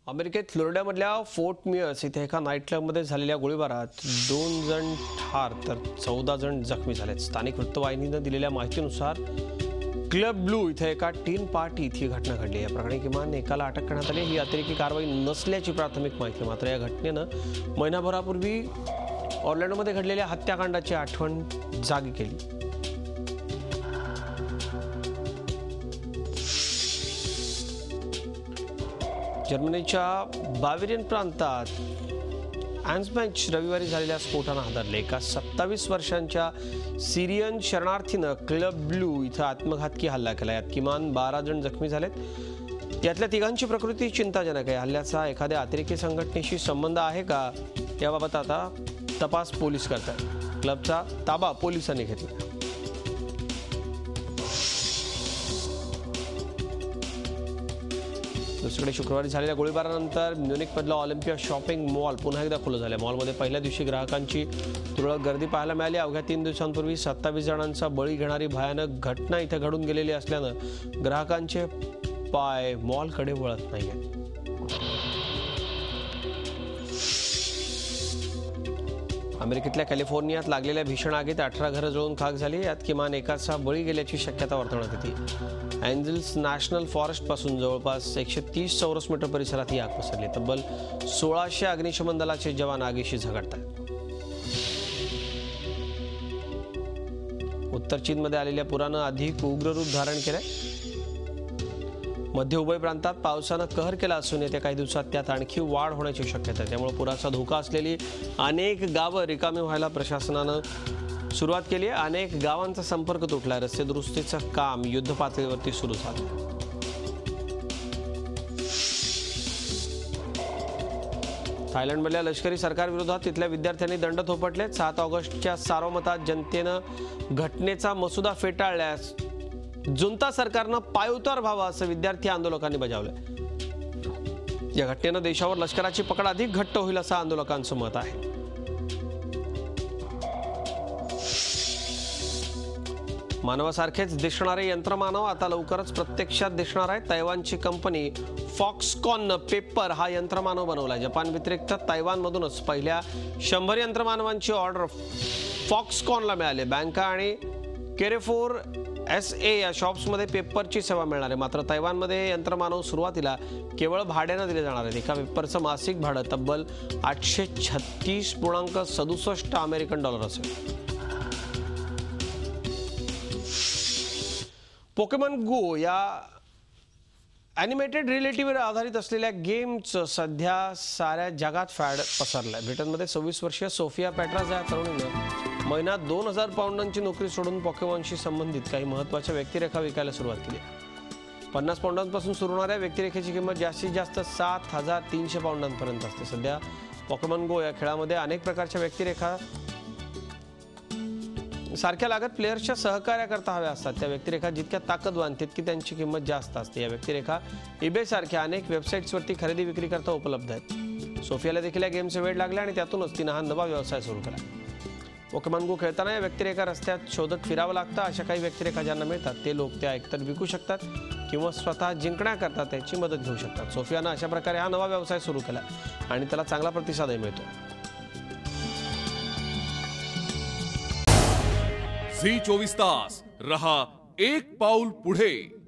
अमेरिकेत फ्लोरिडामधल्या fort Mears इथे एका नाईट क्लबमध्ये झालेल्या गोळीबारात 2 जण ठार तर 14 जण जखमी झालेत। स्थानिक वृत्तवाहिनीनं दिलेल्या माहितीनुसार क्लब ब्लू इथे एका टीन पार्टी इथे घटना घडली। या प्रकरणी किमान एकाला अटक करण्यात आली। ही अतिरेकी कारवाई नसल्याची प्राथमिक माहिती। मात्र या घटनेनं महिनाभरापूर्वी ऑर्लँडोमध्ये घडलेल्या हत्याकांडाची आठवण जागी केली। जर्मनीच्या बावेरियन प्रांतात आन्सबॅच रविवारी झालेल्या स्फोटानं हादरले। एका 27 वर्षांच्या सिरियन शरणार्थीनं क्लब ब्लू इथं आत्मघातकी हल्ला केला। यात किमान 12 जण जखमी झालेत। यातल्या तिघांची प्रकृती चिंताजनक आहे। हल्ल्याचा एखाद्या अतिरेकी संघटनेशी संबंध आहे का याबाबत आता तपास पोलीस करतात। क्लबचा ताबा पोलिसांनी घेतला। दुसरीकडे शुक्रवारी झालेल्या गोळीबारानंतर म्युनिकमधला ऑलिम्पिया शॉपिंग मॉल पुन्हा एकदा खुलं झालं। मॉलमध्ये पहिल्या दिवशी ग्राहकांची तुरळक गर्दी पाहायला मिळाली। अवघ्या 3 दिवसांपूर्वी 27 जणांचा बळी घेणारी भयानक घटना इथे घडून गेलेली असल्यानं ग्राहकांचे पाय मॉलकडे वळत नाहीयेत। अमेरिकेतल्या कॅलिफोर्नियात लागलेल्या भीषण आगीत 18 घरं जळून खाक झाली। यात किमान एकाचा बळी गेल्याची शक्यता वर्तवण्यात येते। एंजल्स नॅशनल फॉरेस्ट पासून जवळपास 130 चौरस मीटर परिसरात ही आग पसरली। तब्बल 1600 अग्निशमन दलाचे जवान आगीशी झगडतात। उत्तर चीनमध्ये आलेल्या पुरानं अधिक उग्र रूप धारण केलंय। मध्य उभय प्रांतात पावसानं कहर केला असून येत्या काही दिवसात त्यात आणखी वाढ होण्याची शक्यता आहे। त्यामुळे पुराचा धोका असलेली अनेक गावं रिकामी व्हायला प्रशासनानं सुरुवात केली आहे। अनेक गावांचा संपर्क तुटला। रस्ते दुरुस्तीचं काम युद्ध पातळीवरती सुरू झालं। थायलंडमधल्या लष्करी सरकारविरोधात तिथल्या विद्यार्थ्यांनी दंड थोपटले। 7 ऑगस्टच्या सार्वमतात जनतेनं घटनेचा मसुदा फेटाळल्यास जुंता सरकारनं पायउतार व्हावा असं विद्यार्थी आंदोलकांनी बजावलंय। या घटनेनं देशावर लष्कराची पकड अधिक घट्ट होईल असं आंदोलकांचं मत आहे। मानवासारखेच दिसणारे यंत्रमानव आता लवकरच प्रत्यक्षात दिसणार आहेत। तैवानची कंपनी फॉक्सकॉननं पेपर हा यंत्रमानव बनवला। जपान व्यतिरिक्त तैवानमधूनच पहिल्या 100 यंत्रमानवांची ऑर्डर फॉक्सकॉनला मिळाली। बँका आणि केरेफोर SA या शॉप्समध्ये पेपरची सेवा मिळणार आहे। मात्र तैवानमध्ये यंत्रमानव सुरुवातीला केवळ भाड्यानं दिले जाणार आहेत। एका पेपरचं मासिक भाडं तब्बल 836.67 अमेरिकन डॉलर असेल। पोकेमॉन गो या ॲनिमेटेड रिलेटिव्हवर आधारित असलेल्या गेमचं सध्या साऱ्या जगात फॅड पसरलंय। ब्रिटनमध्ये 26 वर्षीय सोफिया पेट्रास या तरुणीनं महिन्यात 2000 पाऊंडांची नोकरी सोडून पोकेमॉनशी संबंधित काही महत्त्वाच्या व्यक्तिरेखा विकायला सुरुवात केली। 50 पाऊंडांपासून सुरू होणाऱ्या व्यक्तिरेखेची किंमत जास्तीत जास्त 7300 पाऊंडांपर्यंत असते। सध्या पोकेमॉन गो या खेळामध्ये अनेक प्रकारच्या व्यक्तिरेखा सारख्या लागत प्लेयर्सच्या सहकार्याकरता हव्या असतात। त्या व्यक्तिरेखा जितक्या ताकदवान तितकी त्यांची किंमत जास्त असते। या व्यक्तिरेखा eBay सारख्या अनेक वेबसाईट्सवरती खरेदी विक्री करता उपलब्ध आहेत। सोफियाला देखील या गेमचे वेड लागले आणि त्यातूनच तिनं हा नवा व्यवसाय सुरू केला। पोकेमॉन गो खेळताना या व्यक्तिरेखा रस्त्यात शोधत फिरावं लागतं। अशा काही व्यक्तिरेखा ज्यांना मिळतात ते लोक त्या एकतर विकू शकतात किंवा स्वतः जिंकण्याकरता त्याची मदत घेऊ शकतात। सोफियानं अशा प्रकारे हा नवा व्यवसाय सुरू केला आणि त्याला चांगला प्रतिसादही मिळतो। झी 24 तास रहा एक पाऊल पुढे।